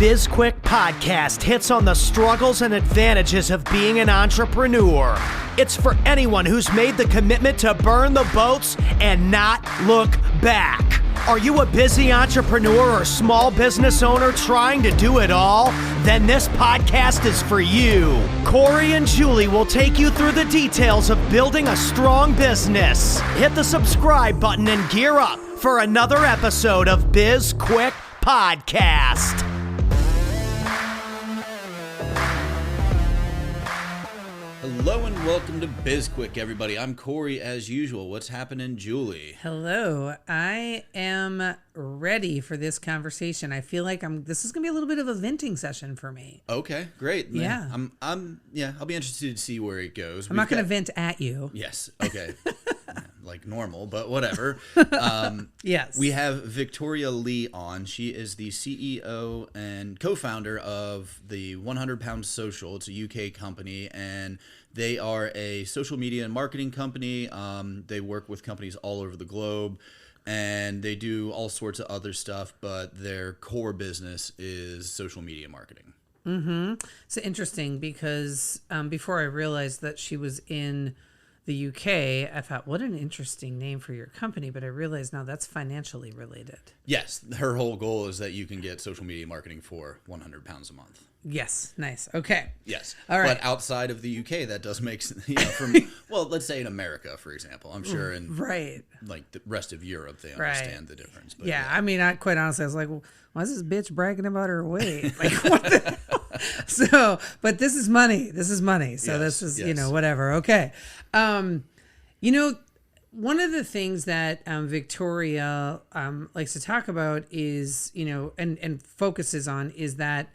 BizQuik podcast hits on the struggles and advantages of being an entrepreneur. It's for anyone who's made the commitment to burn the boats and not look back. Are you a busy entrepreneur or small business owner trying to do it all? Then this podcast is for you. Corey and Julie will take you through the details of building a strong business. Hit the subscribe button and gear up for another episode of BizQuik Podcast. Hello and welcome to BizQuik, everybody. I'm Corey as usual. What's happening, Julie? Hello. I am ready for this conversation. I feel like this is going to be a little bit of a venting session for me. Okay, great. Yeah. I'll be interested to see where it goes. I'm not going to vent at you. Yes. Okay. Like normal, but whatever. Yes. We have Victoria Lee on. She is the CEO and co-founder of the 100 Pound Social. It's a UK company, and they are a social media and marketing company. They work with companies all over the globe, and they do all sorts of other stuff, but their core business is social media marketing. Mm-hmm. It's interesting because before I realized that she was in the UK, I thought, what an interesting name for your company, but I realized now that's financially related. Yes, her whole goal is that you can get social media marketing for £100 a month. Yes, nice. Okay. Yes. All right. But outside of the UK, that does make sense, well, let's say in America, for example. I'm sure in like the rest of Europe, they understand the difference. But yeah, I mean, quite honestly, I was like, well, why is this bitch bragging about her weight? Like, what the hell? So, but this is money. This is money. So this is, whatever. Okay. One of the things that Victoria likes to talk about is, and focuses on is that,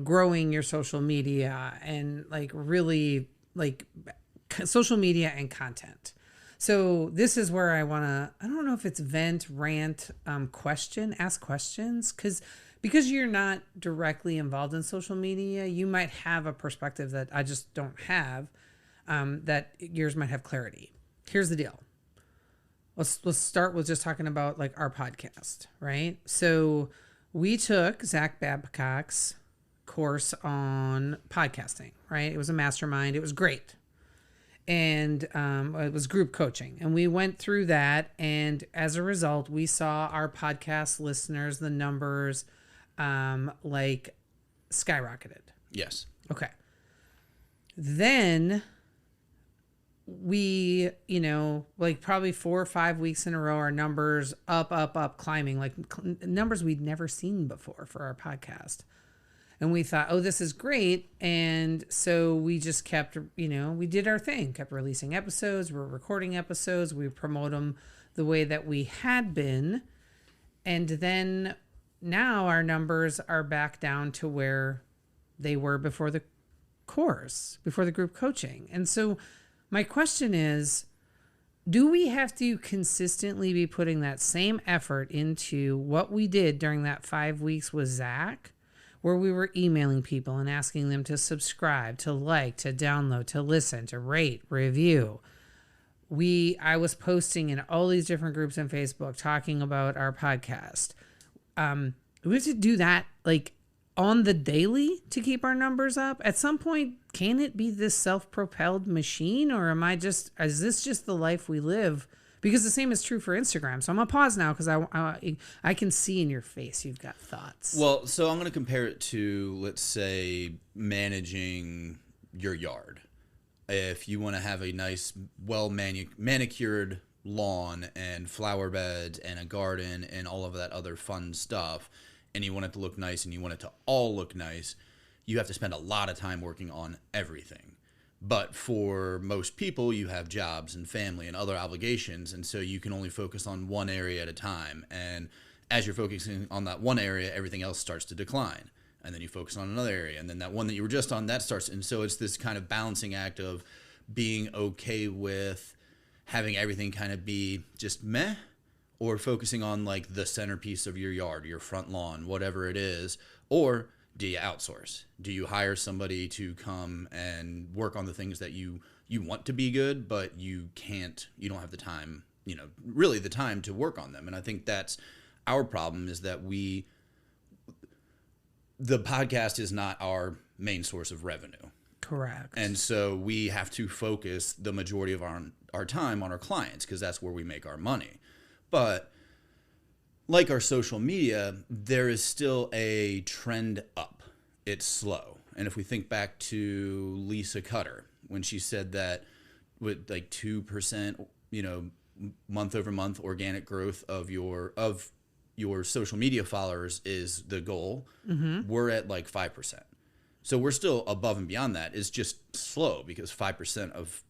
growing your social media and really social media and content. So this is where I don't know if it's vent, rant, ask questions, because you're not directly involved in social media, you might have a perspective that I just don't have, that yours might have clarity. Here's the deal. Let's start with just talking about our podcast, right? So we took Zach Babcock's course on podcasting, right? It was a mastermind. It was great. And it was group coaching. And we went through that. And as a result, we saw our podcast listeners, the numbers, skyrocketed. yes. Okay. Then we, probably 4 or 5 weeks in a row, our numbers up, climbing, numbers we'd never seen before for our podcast. And we thought, oh, this is great. And so we just kept, we did our thing, kept releasing episodes. We're recording episodes. We promote them the way that we had been. And then now our numbers are back down to where they were before the course, before the group coaching. And so my question is, do we have to consistently be putting that same effort into what we did during that 5 weeks with Zach, where we were emailing people and asking them to subscribe, to like, to download, to listen, to rate, review? I was posting in all these different groups on Facebook talking about our podcast. We have to do that on the daily to keep our numbers up. At some point, can it be this self-propelled machine, or is this just the life we live? Because the same is true for Instagram. So I'm going to pause now because I can see in your face you've got thoughts. Well, so I'm going to compare it to, let's say, managing your yard. If you want to have a nice, manicured lawn and flower beds and a garden and all of that other fun stuff, and you want it to look nice and you want it to all look nice, you have to spend a lot of time working on everything. But for most people, you have jobs and family and other obligations, and so you can only focus on one area at a time. And as you're focusing on that one area, everything else starts to decline. And then you focus on another area, and then that one that you were just on, that starts. And so it's this kind of balancing act of being okay with having everything kind of be just meh, or focusing on the centerpiece of your yard, your front lawn, whatever it is, or do you outsource? Do you hire somebody to come and work on the things that you want to be good, but you don't have the time, really the time to work on them? And I think that's our problem, is that the podcast is not our main source of revenue. Correct. And so we have to focus the majority of our time on our clients because that's where we make our money. But like our social media, there is still a trend up. It's slow. And if we think back to Lisa Cutter, when she said that with like 2%, month over month organic growth of your social media followers is the goal, we're at like 5%. So we're still above and beyond that. It's just slow because 5% of,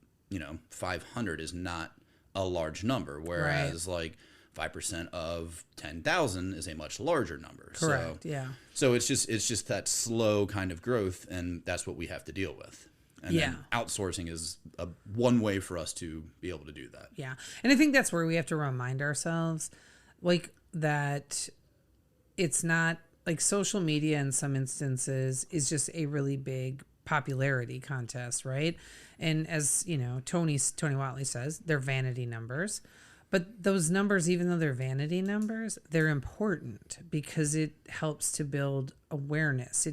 500 is not a large number. Whereas like 5% of 10,000 is a much larger number. Correct. So it's just that slow kind of growth, and that's what we have to deal with. And then outsourcing is one way for us to be able to do that. Yeah. And I think that's where we have to remind ourselves, like, that it's not like social media in some instances is just a really big popularity contest, right? And as Tony Watley says, they're vanity numbers. But those numbers, even though they're vanity numbers, they're important because it helps to build awareness.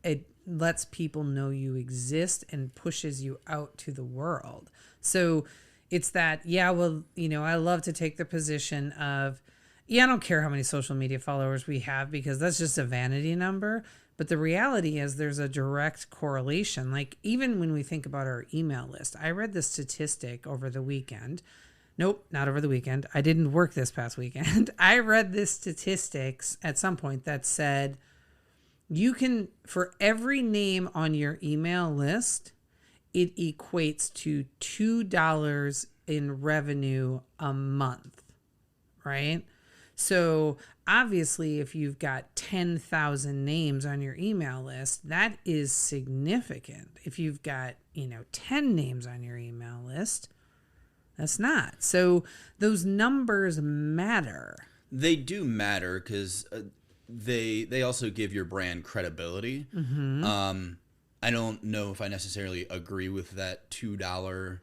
It lets people know you exist and pushes you out to the world. So it's that, I love to take the position of, I don't care how many social media followers we have because that's just a vanity number. But the reality is there's a direct correlation. Like even when we think about our email list, I read the statistic over the weekend. Nope, not over the weekend. I didn't work this past weekend. I read this statistics at some point that said you can, for every name on your email list, it equates to $2 in revenue a month, right? So obviously, if you've got 10,000 names on your email list, that is significant. If you've got, 10 names on your email list, that's not. So those numbers matter. They do matter because they also give your brand credibility. I don't know if I necessarily agree with that $2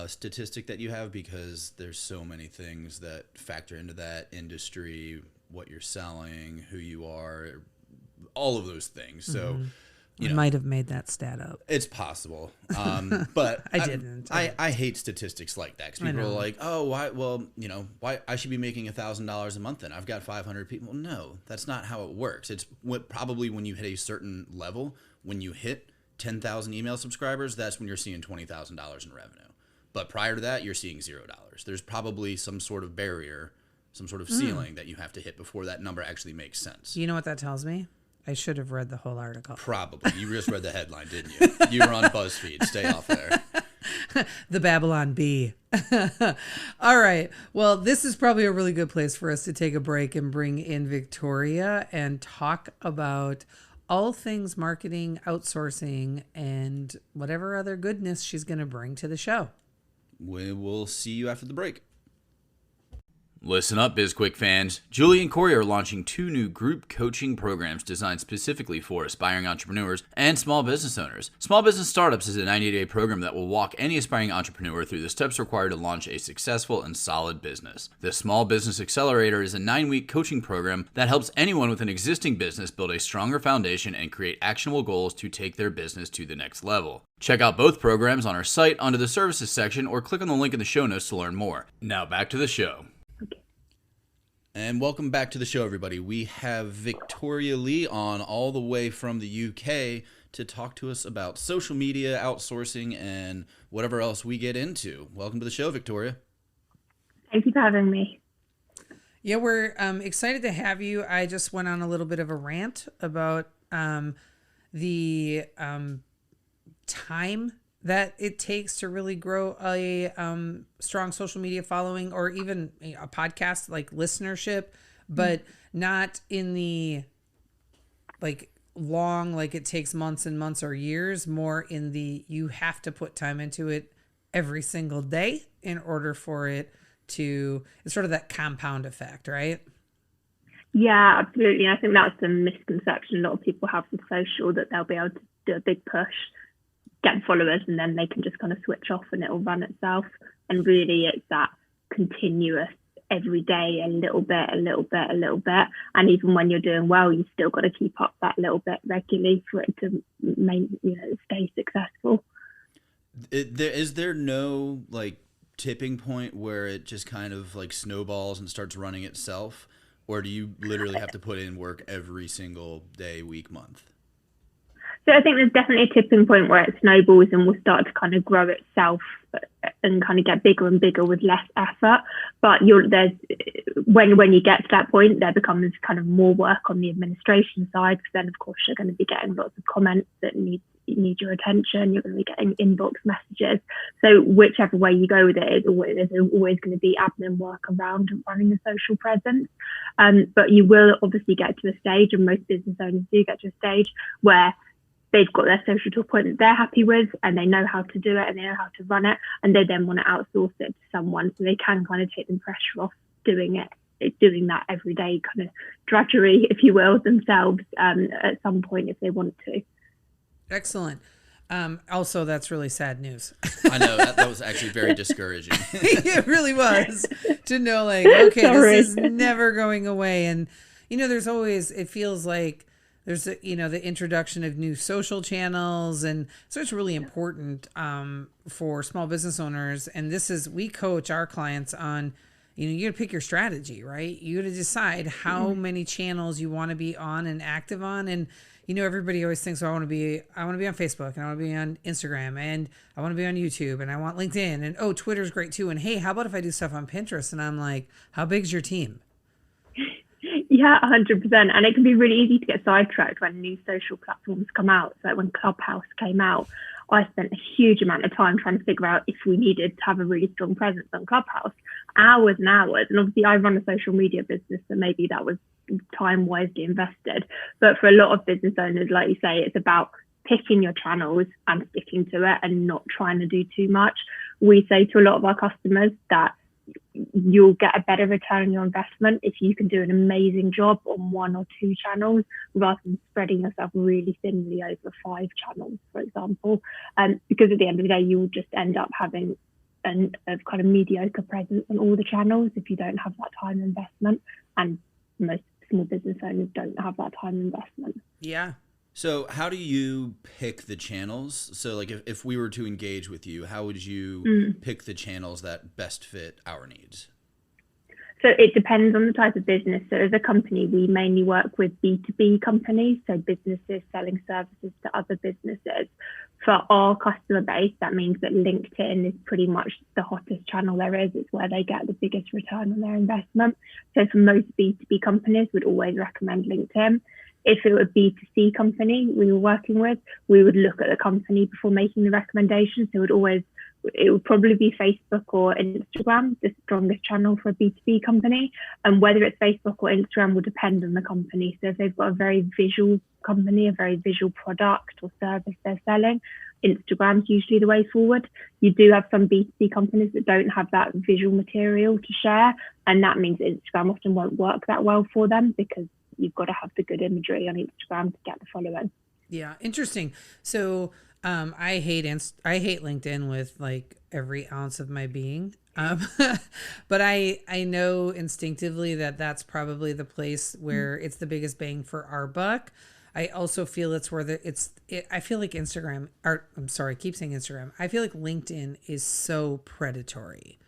statistic that you have because there's so many things that factor into that industry, what you're selling, who you are, all of those things. So I might have made that stat up. It's possible. But I didn't. I hate statistics like that because people are like, oh, why? Well, why I should be making $1,000 a month then I've got 500 people. No, that's not how it works. It's probably when you hit a certain level, when you hit 10,000 email subscribers, that's when you're seeing $20,000 in revenue. But prior to that, you're seeing $0. There's probably some sort of barrier, some sort of ceiling that you have to hit before that number actually makes sense. You know what that tells me? I should have read the whole article. Probably. You just read the headline, didn't you? You were on BuzzFeed. Stay off there. The Babylon Bee. All right. Well, this is probably a really good place for us to take a break and bring in Victoria and talk about all things marketing, outsourcing, and whatever other goodness she's going to bring to the show. We will see you after the break. Listen up, BizQuik fans. Julie and Corey are launching 2 new group coaching programs designed specifically for aspiring entrepreneurs and small business owners. Small Business Startups is a 90-day program that will walk any aspiring entrepreneur through the steps required to launch a successful and solid business. The Small Business Accelerator is a 9-week coaching program that helps anyone with an existing business build a stronger foundation and create actionable goals to take their business to the next level. Check out both programs on our site under the services section or click on the link in the show notes to learn more. Now back to the show. And welcome back to the show, everybody. We have Victoria Lee on all the way from the UK to talk to us about social media, outsourcing, and whatever else we get into. Welcome to the show, Victoria. Thank you for having me. Yeah, we're excited to have you. I just went on a little bit of a rant about the time that it takes to really grow a strong social media following or even a podcast like listenership, but not in the long, like it takes months and months or years, more in the you have to put time into it every single day in order for it to, it's sort of that compound effect, right? Yeah, absolutely. I think that's the misconception a lot of people have with social, that they'll be able to do a big push, get followers, and then they can just kind of switch off and it'll run itself. And really it's that continuous every day, a little bit. And even when you're doing well, you still got to keep up that little bit regularly for it to stay successful. Is there no like tipping point where it just kind of like snowballs and starts running itself, or do you literally have to put in work every single day, week, month? So I think there's definitely a tipping point where it snowballs and will start to kind of grow itself and kind of get bigger and bigger with less effort. But when you get to that point, there becomes kind of more work on the administration side, because then of course you're going to be getting lots of comments that need your attention. You're going to be getting inbox messages. So whichever way you go with it, there's always going to be admin work around running a social presence. But you will obviously get to a stage, and most business owners do get to a stage where they've got their social to a point that they're happy with, and they know how to do it and they know how to run it, and they then want to outsource it to someone so they can kind of take the pressure off doing that everyday kind of drudgery, if you will, themselves at some point if they want to. Excellent. Also, that's really sad news. I know that was actually very discouraging. It really was, to know like, okay, this is never going away. And, there's always, it feels like there's, the introduction of new social channels. And so it's really important for small business owners. And we coach our clients on, you got to pick your strategy, right? You got to decide how many channels you want to be on and active on. And, everybody always thinks, I want to be on Facebook, and I want to be on Instagram, and I want to be on YouTube, and I want LinkedIn, and Twitter's great too. And hey, how about if I do stuff on Pinterest? And I'm like, how big's your team? Yeah, 100%. And it can be really easy to get sidetracked when new social platforms come out. So like when Clubhouse came out, I spent a huge amount of time trying to figure out if we needed to have a really strong presence on Clubhouse, hours and hours. And obviously I run a social media business, so maybe that was time wisely invested. But for a lot of business owners, like you say, it's about picking your channels and sticking to it and not trying to do too much. We say to a lot of our customers that you'll get a better return on your investment if you can do an amazing job on 1 or 2 channels rather than spreading yourself really thinly over 5 channels, for example. Because at the end of the day, you will just end up having a kind of mediocre presence on all the channels if you don't have that time investment. And most small business owners don't have that time investment. Yeah. So how do you pick the channels? So like if we were to engage with you, how would you pick the channels that best fit our needs? So it depends on the type of business. So as a company, we mainly work with B2B companies, so businesses selling services to other businesses. For our customer base, that means that LinkedIn is pretty much the hottest channel there is. It's where they get the biggest return on their investment. So for most B2B companies, we'd always recommend LinkedIn. If it were a B2C company we were working with, we would look at the company before making the recommendation. So it would probably be Facebook or Instagram, the strongest channel for a B2B company. And whether it's Facebook or Instagram will depend on the company. So if they've got a very visual company, a very visual product or service they're selling, Instagram's usually the way forward. You do have some B2C companies that don't have that visual material to share. And that means Instagram often won't work that well for them because you've got to have the good imagery on Instagram to get the following. Yeah, interesting. So I hate LinkedIn with like every ounce of my being. But I know instinctively that that's probably the place where it's the biggest bang for our buck. I also feel it's where I feel like Instagram, or I'm sorry, I keep saying Instagram. I feel like LinkedIn is so predatory,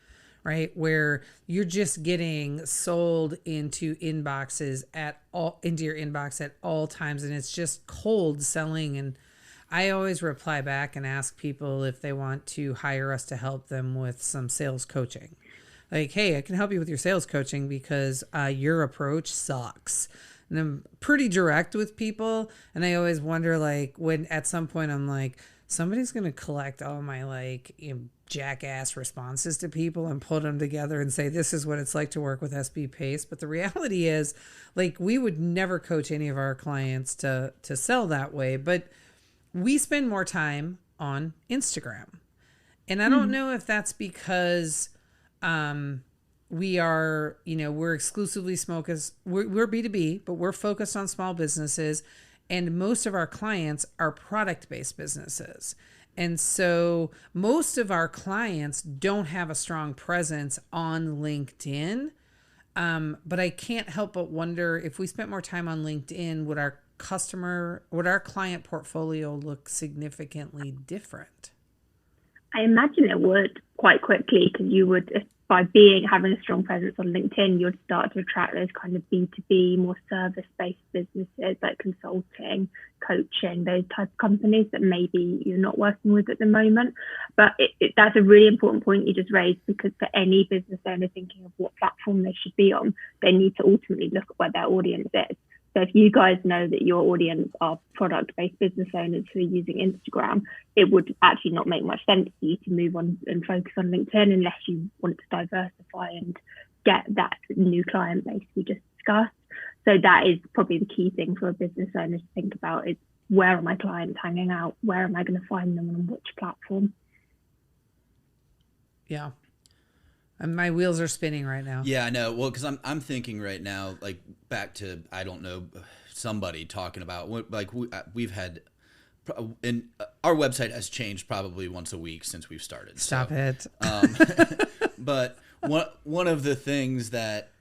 right? Where you're just getting sold into your inbox at all times. And it's just cold selling. And I always reply back and ask people if they want to hire us to help them with some sales coaching. Like, hey, I can help you with your sales coaching because your approach sucks. And I'm pretty direct with people. And I always wonder, like, when at some point I'm like, somebody's going to collect all my jackass responses to people and put them together and say, this is what it's like to work with SB Pace. But the reality is, like, we would never coach any of our clients to sell that way. But we spend more time on Instagram. And I don't know if that's because we are, we're exclusively we're B2B, but we're focused on small businesses. And most of our clients are product-based businesses. And so most of our clients don't have a strong presence on LinkedIn. But I can't help but wonder if we spent more time on LinkedIn, would our client portfolio look significantly different? I imagine it would quite quickly, because you would, by having a strong presence on LinkedIn, you'd start to attract those kind of B2B, more service-based businesses like consulting, coaching, those type of companies that maybe you're not working with at the moment. But that's a really important point you just raised, because for any business owner thinking of what platform they should be on, they need to ultimately look at where their audience is. So if you guys know that your audience are product-based business owners who are using Instagram, it would actually not make much sense for you to move on and focus on LinkedIn unless you want to diversify and get that new client base we just discussed. So that is probably the key thing for a business owner to think about, is where are my clients hanging out? Where am I going to find them, and on which platform? Yeah. And my wheels are spinning right now. Yeah, I know. Well, because I'm thinking right now, like back to, I don't know, somebody talking about, like we've had, and our website has changed probably once a week since we've started. Stop it. But one of the things that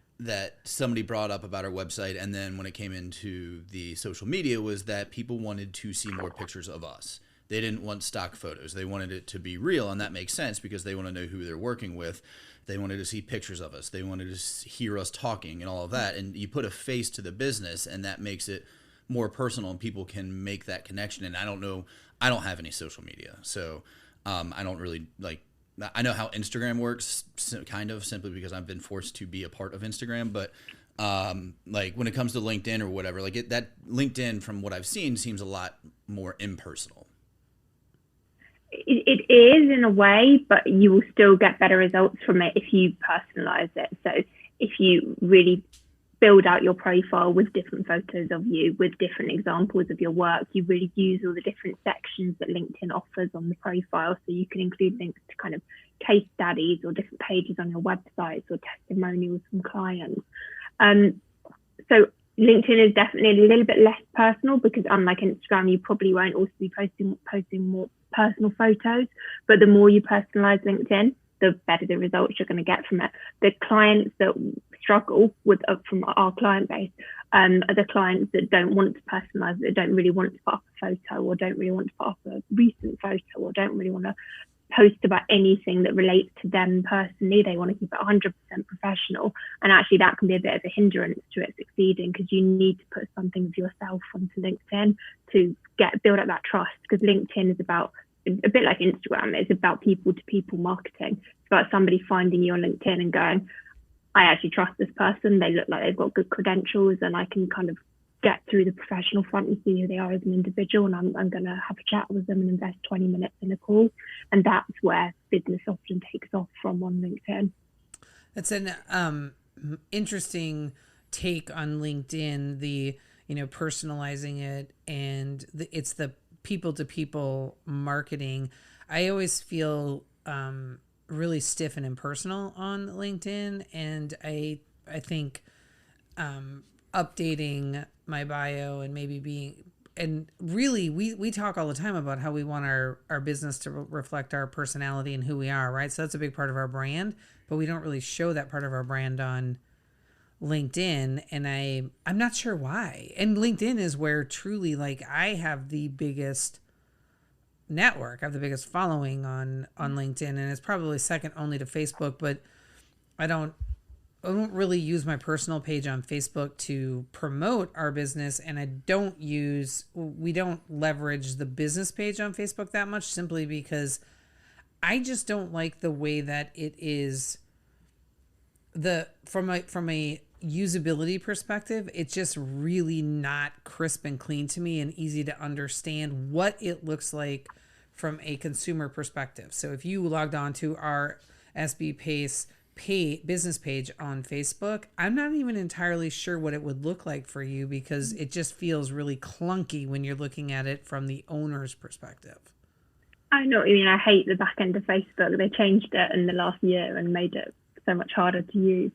somebody brought up about our website, and then when it came into the social media, was that people wanted to see more pictures of us. They didn't want stock photos. They wanted it to be real, and that makes sense because they want to know who they're working with. They wanted to see pictures of us. They wanted to hear us talking and all of that. And you put a face to the business, and that makes it more personal, and people can make that connection. And I don't know, I don't have any social media, so I don't really I know how Instagram works, kind of, simply because I've been forced to be a part of Instagram. But like when it comes to LinkedIn or whatever, that LinkedIn, from what I've seen, seems a lot more impersonal. It is in a way, but you will still get better results from it if you personalize it. So if you really build out your profile with different photos of you, with different examples of your work, you really use all the different sections that LinkedIn offers on the profile. So you can include links to kind of case studies or different pages on your websites or testimonials from clients. So LinkedIn is definitely a little bit less personal, because unlike Instagram, you probably won't also be posting more personal photos. But the more you personalize LinkedIn, the better the results you're going to get from it. The clients that struggle with from our client base are the clients that don't want to personalize, that don't really want to put up a photo, or don't really want to put up a recent photo, or don't really want to post about anything that relates to them personally. They want to keep it 100% professional, and actually that can be a bit of a hindrance to it succeeding, because you need to put something of yourself onto LinkedIn to build up that trust. Because LinkedIn is about, a bit like Instagram, it's about people to people marketing. It's about somebody finding you on LinkedIn and going, I actually trust this person, they look like they've got good credentials, and I can kind of get through the professional front and see who they are as an individual, and I'm going to have a chat with them and invest 20 minutes in a call. And that's where business often takes off from on LinkedIn. That's an interesting take on LinkedIn, the personalizing it, and it's the people to people marketing. I always feel really stiff and impersonal on LinkedIn, and I think updating my bio and maybe being, and really we talk all the time about how we want our business to reflect our personality and who we are, right? So that's a big part of our brand, but we don't really show that part of our brand on LinkedIn, and I'm not sure why. And LinkedIn is where truly, like, I have the biggest network, I have the biggest following on LinkedIn, and it's probably second only to Facebook. But I don't really use my personal page on Facebook to promote our business, and we don't leverage the business page on Facebook that much, simply because I just don't like the way that it is. From a usability perspective, it's just really not crisp and clean to me and easy to understand what it looks like from a consumer perspective. So if you logged on to our SB Pace business page on Facebook, I'm not even entirely sure what it would look like for you, because it just feels really clunky when you're looking at it from the owner's perspective. I know what you mean. I hate the back end of Facebook. They changed it in the last year and made it so much harder to use.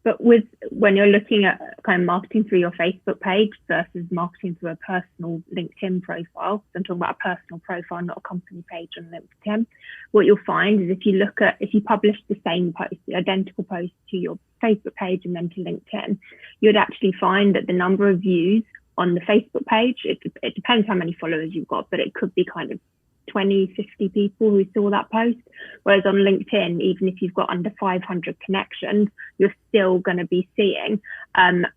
But when you're looking at kind of marketing through your Facebook page versus marketing through a personal LinkedIn profile, so I'm talking about a personal profile, not a company page on LinkedIn, what you'll find is if you publish the same post, the identical post to your Facebook page and then to LinkedIn, you'd actually find that the number of views on the Facebook page, it depends how many followers you've got, but it could be kind of 20, 50 people who saw that post. Whereas on LinkedIn, even if you've got under 500 connections, you're still going to be seeing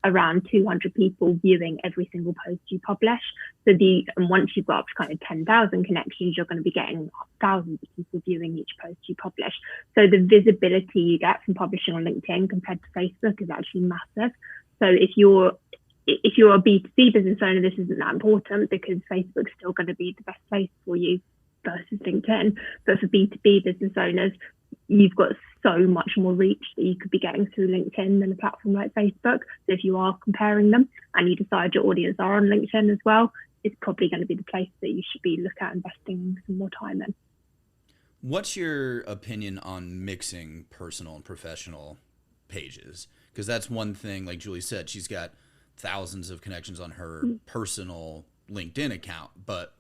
around 200 people viewing every single post you publish. And once you've got up to kind of 10,000 connections, you're going to be getting thousands of people viewing each post you publish. So the visibility you get from publishing on LinkedIn compared to Facebook is actually massive. So if you're a B2C business owner, this isn't that important because Facebook's still going to be the best place for you versus LinkedIn. But for B2B business owners, you've got so much more reach that you could be getting through LinkedIn than a platform like Facebook. So if you are comparing them and you decide your audience are on LinkedIn as well, it's probably going to be the place that you should be looking at investing some more time in. What's your opinion on mixing personal and professional pages? Because that's one thing, like Julie said, she's got thousands of connections on her personal LinkedIn account, but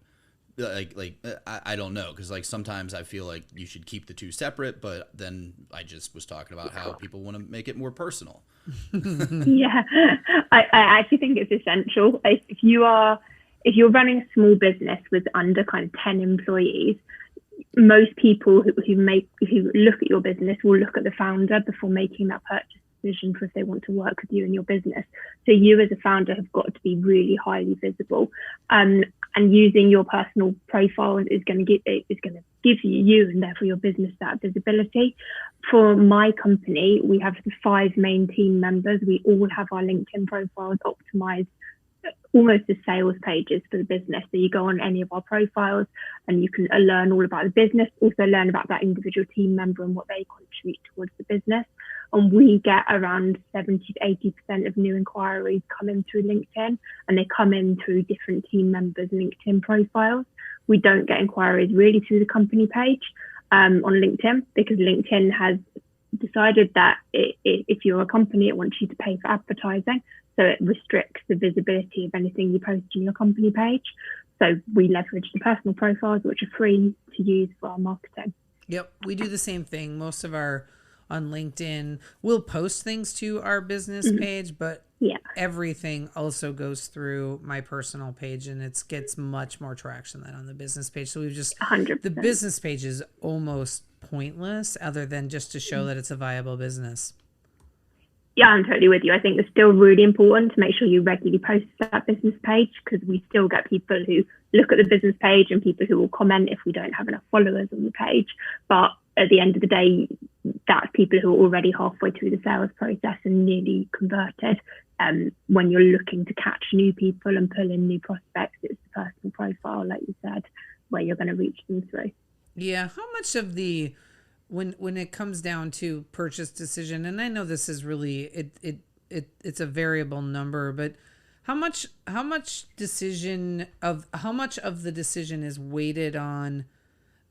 I don't know, because like sometimes I feel like you should keep the two separate, but then I just was talking about how people want to make it more personal. Yeah, I actually think it's essential. If you're running a small business with under kind of 10 employees, most people who look at your business will look at the founder before making that purchase decision for if they want to work with you in your business. So you as a founder have got to be really highly visible. And using your personal profile is going to give you and therefore your business that visibility. For my company, we have the 5 main team members. We all have our LinkedIn profiles optimized almost as sales pages for the business. So you go on any of our profiles and you can learn all about the business, also learn about that individual team member and what they contribute towards the business. And we get around 70 to 80% of new inquiries come in through LinkedIn, and they come in through different team members' LinkedIn profiles. We don't get inquiries really through the company page on LinkedIn, because LinkedIn has decided that if you're a company, it wants you to pay for advertising. So it restricts the visibility of anything you post on your company page. So we leverage the personal profiles, which are free to use for our marketing. Yep, we do the same thing. Most of our on LinkedIn, we'll post things to our business page, but everything also goes through my personal page, and it gets much more traction than on the business page. So we've just 100%. The business page is almost pointless other than just to show that it's a viable business. Yeah, I'm totally with you. I think it's still really important to make sure you regularly post that business page, because we still get people who look at the business page and people who will comment if we don't have enough followers on the page. But at the end of the day, that's people who are already halfway through the sales process and nearly converted. When you're looking to catch new people and pull in new prospects, it's the personal profile, like you said, where you're going to reach them through. Yeah. How much of the when it comes down to purchase decision, and I know this is really it's a variable number, but how much of the decision is weighted on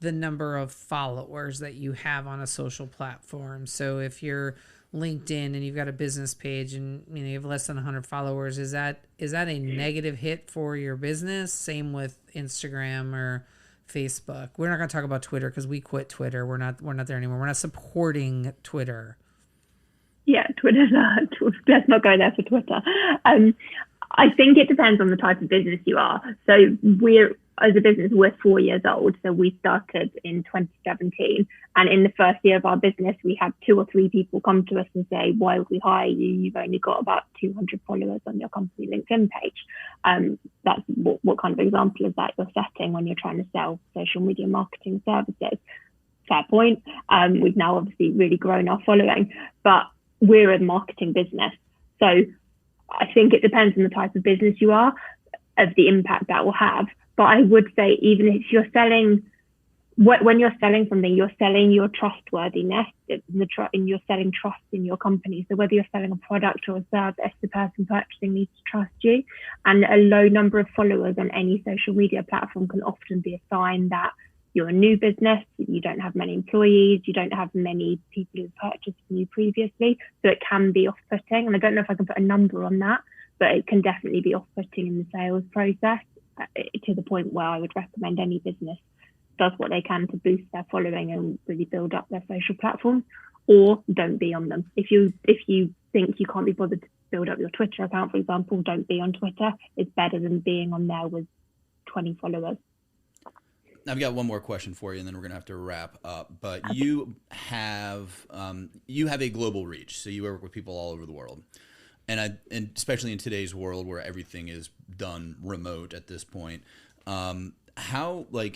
the number of followers that you have on a social platform? So if you're LinkedIn and you've got a business page and you have less than 100 followers, is that a negative hit for your business? Same with Instagram or Facebook. We're not going to talk about Twitter because we quit Twitter. We're not there anymore. We're not supporting Twitter. Yeah, Twitter's let's not go there for Twitter. I think it depends on the type of business you are. So as a business, we're 4 years old. So we started in 2017. And in the first year of our business, we had 2 or 3 people come to us and say, why would we hire you? You've only got about 200 followers on your company LinkedIn page. That's what kind of example is that you're setting when you're trying to sell social media marketing services? Fair point. We've now obviously really grown our following, but we're a marketing business. So I think it depends on the type of business you are, of the impact that will have. But I would say, even if you're selling, when you're selling something, you're selling your trustworthiness, and you're selling trust in your company. So whether you're selling a product or a service, the person purchasing needs to trust you. And a low number of followers on any social media platform can often be a sign that you're a new business, you don't have many employees, you don't have many people who've purchased from you previously. So it can be off-putting. And I don't know if I can put a number on that, but it can definitely be off-putting in the sales process to the point where I would recommend any business does what they can to boost their following and really build up their social platforms, or don't be on them. If you think you can't be bothered to build up your Twitter account, for example, don't be on Twitter. It's better than being on there with 20 followers. I've got one more question for you, and then we're gonna have to wrap up. But okay. you have a global reach, so you work with people all over the world, and especially in today's world where everything is done remote at this point. How do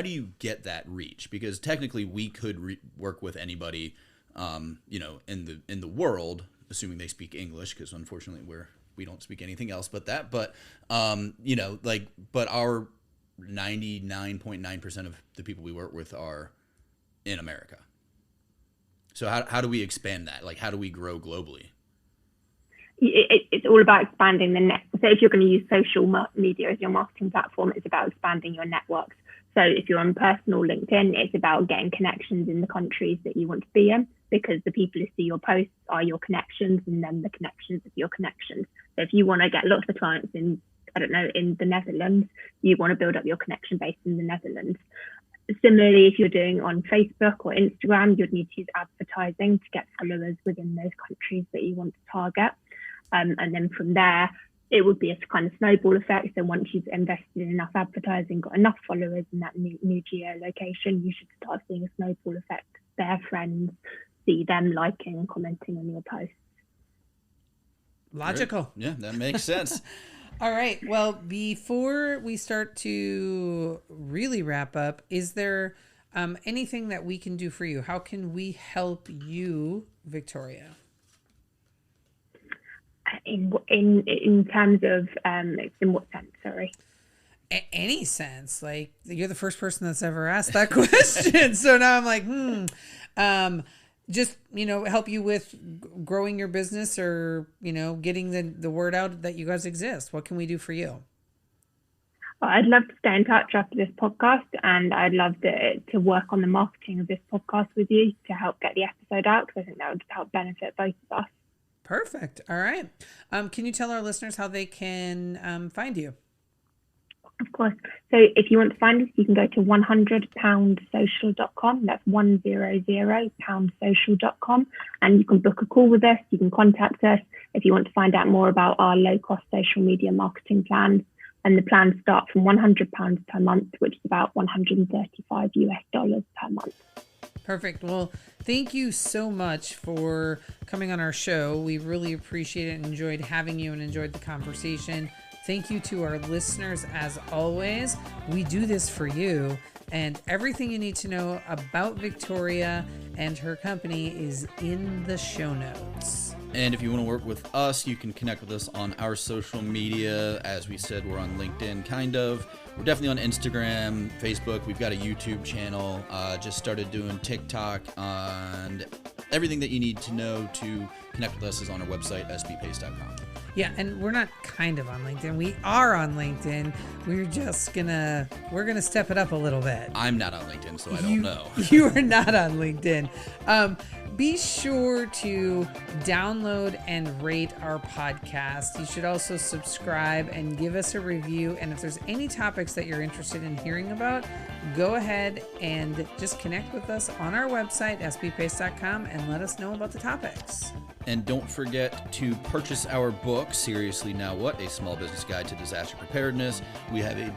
you get that reach? Because technically we could work with anybody, in the world, assuming they speak English, because unfortunately we don't speak anything else but that. But but our 99.9% of the people we work with are in America. So how do we expand that? Like, how do we grow globally? It's all about expanding the net. So if you're going to use social media as your marketing platform, it's about expanding your networks. So if you're on personal LinkedIn, it's about getting connections in the countries that you want to be in, because the people who see your posts are your connections, and then the connections of your connections. So if you want to get lots of clients in the Netherlands, you want to build up your connection base in the Netherlands. Similarly, if you're doing on Facebook or Instagram, you'd need to use advertising to get followers within those countries that you want to target. And then from there, it would be a kind of snowball effect. So once you've invested in enough advertising, got enough followers in that new geolocation, you should start seeing a snowball effect. Their friends see them liking and commenting on your posts. Logical. Yeah, that makes sense. All right. Well, before we start to really wrap up, is there anything that we can do for you? How can we help you, Victoria? In terms of in what sense? Sorry. Any sense. Like, you're the first person that's ever asked that question. So now I'm like, just, help you with growing your business, or, getting the word out that you guys exist. What can we do for you? Well, I'd love to stay in touch after this podcast, and I'd love to work on the marketing of this podcast with you to help get the episode out, because I think that would help benefit both of us. Perfect. All right. Can you tell our listeners how they can find you? Of course. So if you want to find us, you can go to 100poundsocial.com. That's 100poundsocial.com. And you can book a call with us. You can contact us if you want to find out more about our low-cost social media marketing plans. And the plans start from £100 per month, which is about $135 per month. Perfect. Well, thank you so much for coming on our show. We really appreciate it and enjoyed having you and enjoyed the conversation. Thank you to our listeners as always. We do this for you, and everything you need to know about Victoria and her company is in the show notes. And if you want to work with us, you can connect with us on our social media. As we said, we're on LinkedIn, kind of. We're definitely on Instagram, Facebook. We've got a YouTube channel. Just started doing TikTok, and everything that you need to know to connect with us is on our website, sbpace.com. Yeah, and we're not kind of on LinkedIn. We are on LinkedIn. We're gonna step it up a little bit. I'm not on LinkedIn, so I don't know. You are not on LinkedIn. Be sure to download and rate our podcast. You should also subscribe and give us a review. And if there's any topics that you're interested in hearing about, go ahead and just connect with us on our website, sbpace.com, and let us know about the topics. And don't forget to purchase our book, Seriously Now What? A Small Business Guide to Disaster Preparedness. We have a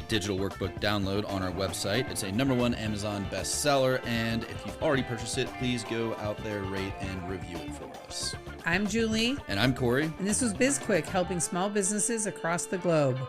digital workbook download on our website. It's a #1 Amazon bestseller, and if you've already purchased it, please go out there, rate, and review it for us. I'm Julie. And I'm Corey. And this was BizQuik, helping small businesses across the globe.